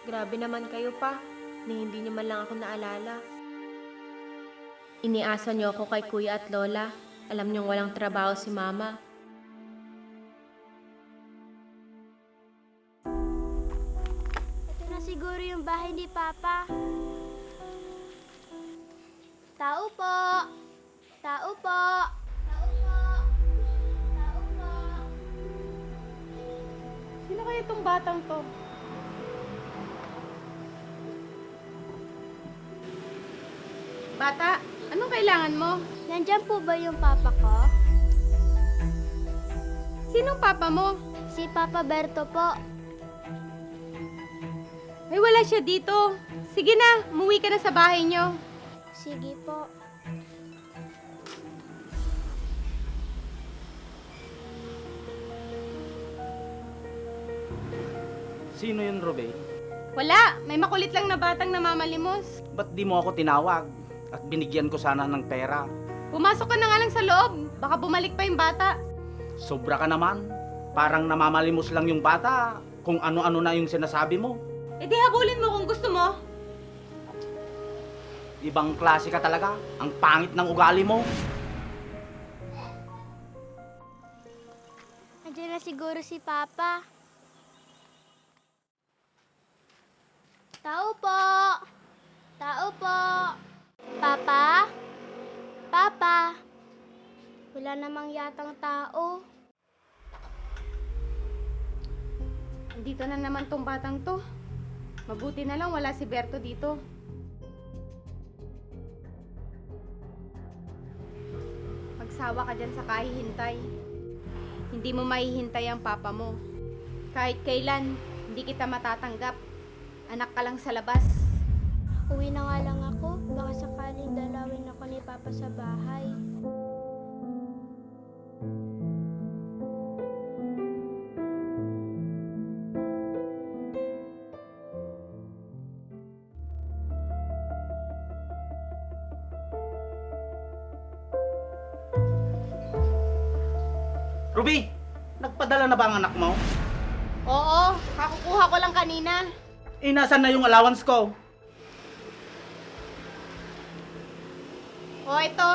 Grabe naman kayo pa, ni hindi niyo man lang ako naalala. Iniasa niyo ako kay kuya at lola. Alam niyong walang trabaho si mama. Ito na siguro yung bahay ni Papa. Tao po! Tao po! Tao po! Tao po! Sino kaya itong batang to? Bata, anong kailangan mo? Nandyan po ba yung Papa ko? Sinong papa mo? Si Papa Berto po. Ay, wala siya dito. Sige na, umuwi ka na sa bahay niyo. Sige po. Sino yun, Robe? Wala, may makulit lang na batang namamalimos. Ba't di mo ako tinawag? At binigyan ko sana ng pera. Pumasok ka na nga lang sa loob. Baka bumalik pa yung bata. Sobra ka naman. Parang namamalimos lang yung bata. Kung ano-ano na yung sinasabi mo. E di habulin mo kung gusto mo. Ibang klase ka talaga. Ang pangit ng ugali mo. Nandiyan na siguro si Papa. Tao po! Tao po! Papa? Papa? Wala namang yatang tao. Dito na naman tong batang to. Mabuti na lang wala si Berto dito. Magsawa ka dyan sa kahihintay. Hindi mo mahihintay ang papa mo. Kahit kailan, hindi kita matatanggap. Anak ka lang sa labas. Uwi na nga lang ako. Baka sakaling dalawin ako ni Papa sa bahay. Ruby! Nagpadala na ba ang anak mo? Oo, kakukuha ko lang kanina. Nasaan na yung allowance ko? O, ito.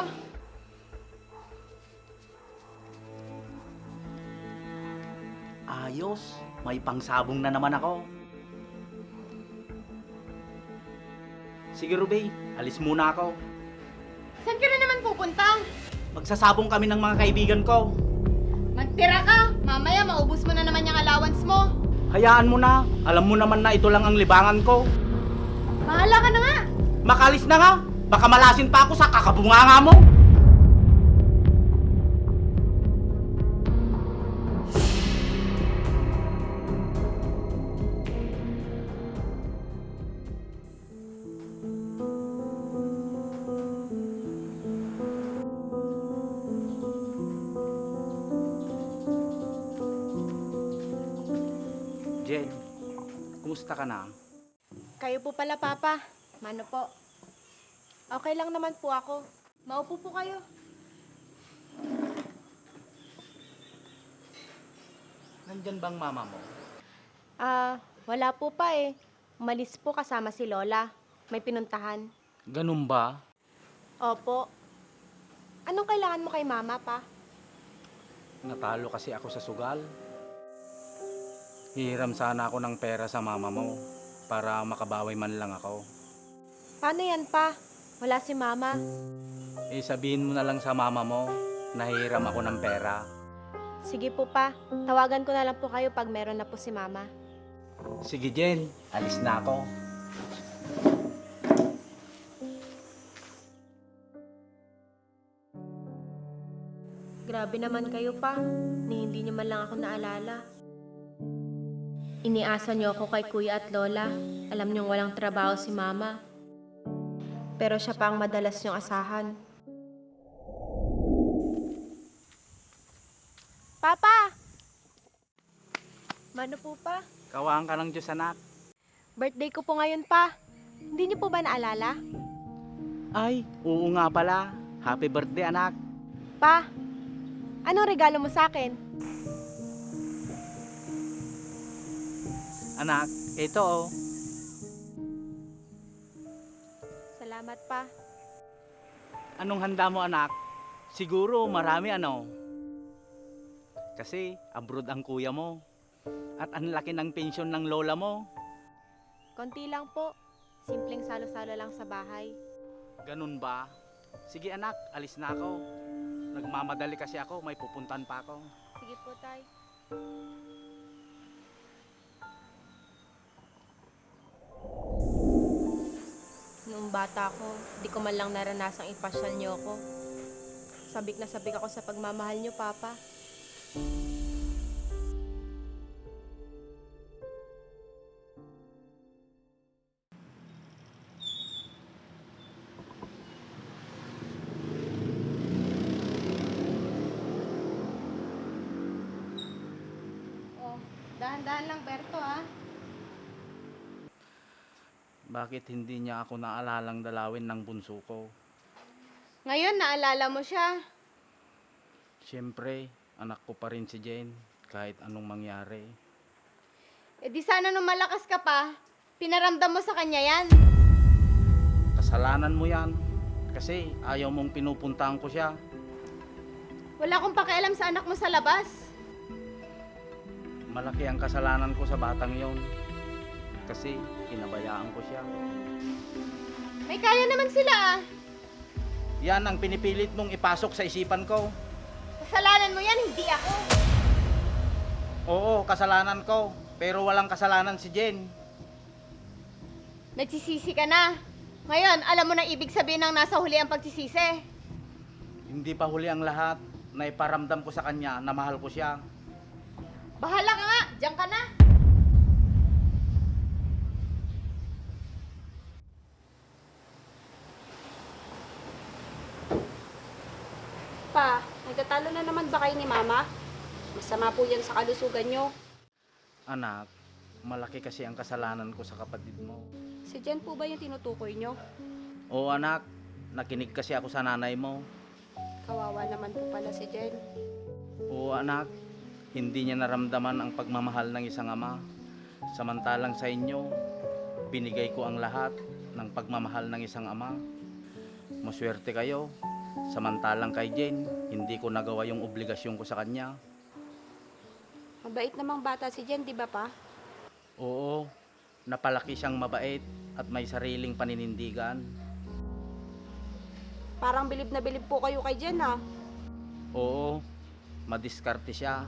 Ayos. May pangsabong na naman ako. Sige, Ruby. Alis muna ako. Saan ka na naman pupunta? Magsasabong kami ng mga kaibigan ko. Magtira ka. Mamaya maubos mo na naman yung allowance mo. Hayaan mo na. Alam mo naman na ito lang ang libangan ko. Bahala ka na nga. Makalis na nga. Baka malasin pa ako sa kakabunganga mo. Jen, kumusta ka na? Kayo po pala, Papa. Mano po? Okay lang naman po ako. Maupo po kayo. Nandyan bang mama mo? Wala po pa eh. Umalis po kasama si Lola. May pinuntahan. Ganun ba? Opo. Anong kailangan mo kay Mama, pa? Natalo kasi ako sa sugal. Hihiram sana ako ng pera sa mama mo para makabawi man lang ako. Paano yan, pa? Wala si Mama. Sabihin mo na lang sa mama mo na hihiram ako ng pera. Sige po, pa. Tawagan ko na lang po kayo pag meron na po si Mama. Sige Jen, alis na ako. Grabe naman kayo, pa. Ni hindi niyo man lang ako naalala. Iniasa niyo ako kay kuya at lola. Alam niyong walang trabaho si Mama. Pero siya pa ang madalas niyong asahan. Papa! Mano po, pa? Kawaan ka ng Diyos, anak. Birthday ko po ngayon, pa. Hindi niyo po ba naalala? Ay, oo nga pala. Happy birthday, anak. Pa, anong regalo mo sa akin? Anak, ito oh. Salamat pa. Anong handa mo, anak? Siguro marami ano. Kasi abroad ang kuya mo. At ang laki ng pensyon ng lola mo. Konti lang po. Simpleng salo-salo lang sa bahay. Ganun ba? Sige anak, alis na ako. Nagmamadali kasi ako, may pupuntan pa ako. Sige po, Tay. Noong bata ko, di ko man lang naranasang ipasyal niyo ako. Sabik na sabik ako sa pagmamahal niyo, Papa. Oh, dahan-dahan lang, Berto, ha? Bakit hindi niya ako naalalang dalawin ng bunso ko? Ngayon, naalala mo siya. Siyempre, anak ko pa rin si Jen, kahit anong mangyari. Eh di sana nung malakas ka pa, pinaramdam mo sa kanya yan. Kasalanan mo yan, kasi ayaw mong pinupuntahan ko siya. Wala akong pakialam sa anak mo sa labas. Malaki ang kasalanan ko sa batang yon. Kasi pinabayaan ko siya. May kaya naman sila, ah. Yan ang pinipilit mong ipasok sa isipan ko. Kasalanan mo yan, hindi ako. Oo, kasalanan ko. Pero walang kasalanan si Jen. Nagsisisi ka na. Ngayon, alam mo na ibig sabihin ng nasa huli ang pagsisisi. Hindi pa huli ang lahat. Naiparamdam ko sa kanya na mahal ko siya. Bahala ka nga, diyan ka na. Pa, nagtatalo na naman ba kayo ni Mama? Masama po yan sa kalusugan nyo. Anak, malaki kasi ang kasalanan ko sa kapatid mo. Si Jen po ba yung tinutukoy nyo? Oo anak, nakinig kasi ako sa nanay mo. Kawawa naman po pala si Jen. Oo anak, hindi niya naramdaman ang pagmamahal ng isang ama. Samantalang sa inyo, binigay ko ang lahat ng pagmamahal ng isang ama. Maswerte kayo. Samantalang kay Jen, hindi ko nagawa yung obligasyon ko sa kanya. Mabait namang bata si Jen, di ba pa? Oo, napalaki siyang mabait at may sariling paninindigan. Parang bilib na bilib po kayo kay Jen, ha? Oo, madiskarte siya.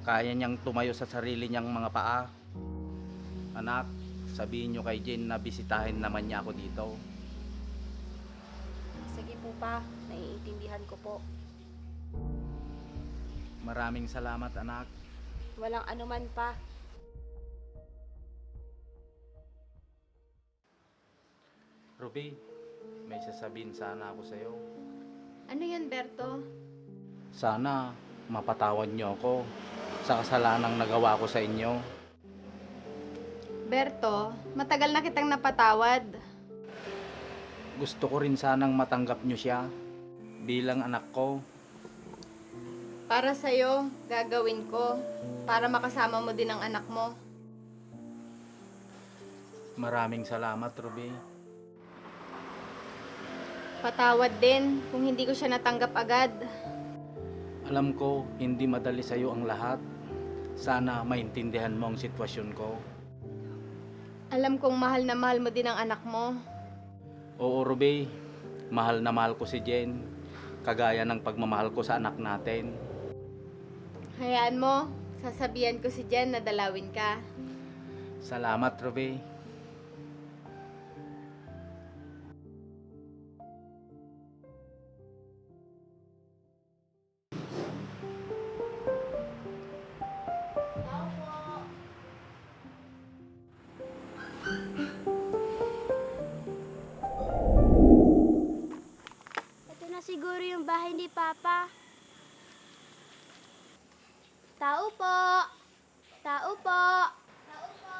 Kaya niyang tumayo sa sarili niyang mga paa. Anak, sabihin niyo kay Jen na bisitahin naman niya ako dito. Sige po pa, naiintindihan ko po. Maraming salamat anak. Walang anuman pa. Ruby, may sasabihin sana ako sa'yo. Ano yan, Berto? Sana mapatawad niyo ako sa kasalanang nagawa ko sa inyo. Berto, matagal na kitang napatawad. Gusto ko rin sanang matanggap niyo siya bilang anak ko. Para sa'yo, gagawin ko. Para makasama mo din ang anak mo. Maraming salamat, Ruby. Patawad din kung hindi ko siya natanggap agad. Alam ko, hindi madali sa'yo ang lahat. Sana maintindihan mo ang sitwasyon ko. Alam kong mahal na mahal mo din ang anak mo. Oo, Ruby. Mahal na mahal ko si Jen. Kagaya ng pagmamahal ko sa anak natin. Hayaan mo, sasabihan ko si Jen na dalawin ka. Salamat, Ruby. Ito na siguro yung bahay ni Papa. Tao po! Tao po! Tao po!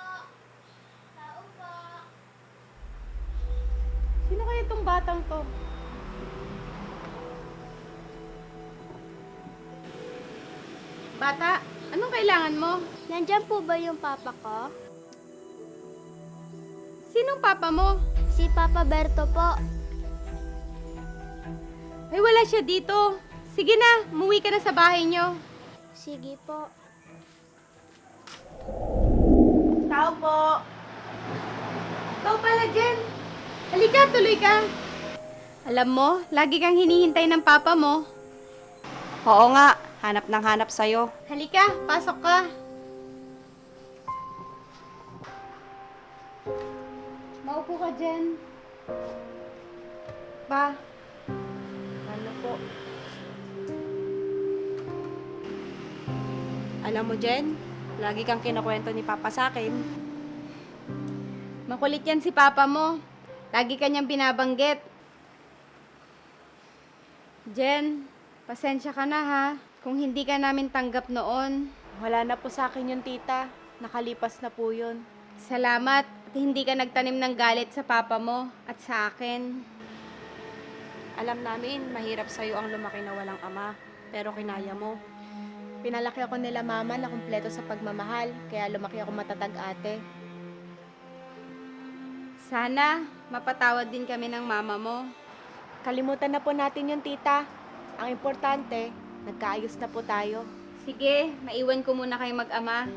Tao po! Sino kaya itong batang to? Bata, anong kailangan mo? Nandyan po ba yung Papa ko? Sinong papa mo? Si Papa Berto po. Ay, wala siya dito. Sige na, umuwi ka na sa bahay niyo. Sige po. Tao po. Ikaw pala, Jen. Halika, tuloy ka. Alam mo, lagi kang hinihintay ng papa mo. Oo nga, hanap ng hanap sa'yo. Halika, pasok ka. Maupo ka, Jen. Pa. Ano po? Alam mo, Jen, lagi kang kinukwento ni Papa sa akin. Makulit yan si papa mo. Lagi kanyang binabanggit. Jen, pasensya ka na ha. Kung hindi ka namin tanggap noon. Wala na po sa akin yun, tita. Nakalipas na po yun. Salamat at hindi ka nagtanim ng galit sa papa mo at sa akin. Alam namin, mahirap sa'yo ang lumaki na walang ama, pero kinaya mo. Pinalaki ako nila mama na kumpleto sa pagmamahal, kaya lumaki ako matatag ate. Sana mapatawad din kami ng mama mo. Kalimutan na po natin yun, tita. Ang importante, nagkaayos na po tayo. Sige, maiwan ko muna kayo mag-ama.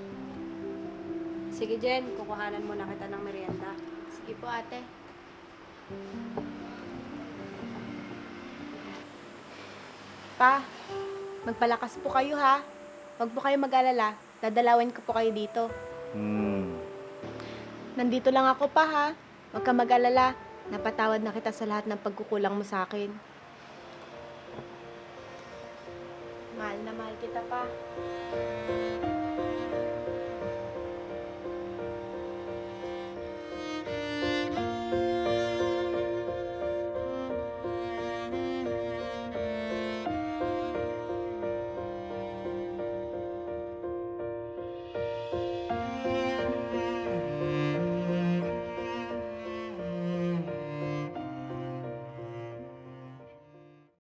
Sige, Jen, kukuhanan mo na kita ng merienda. Sige po, ate. Pa, magpalakas po kayo ha. Huwag po kayo mag-alala. Dadalawin ko po kayo dito. Nandito lang ako pa ha. Huwag ka mag-alala. Napatawad na kita sa lahat ng pagkukulang mo sa akin. Mahal na mahal kita pa.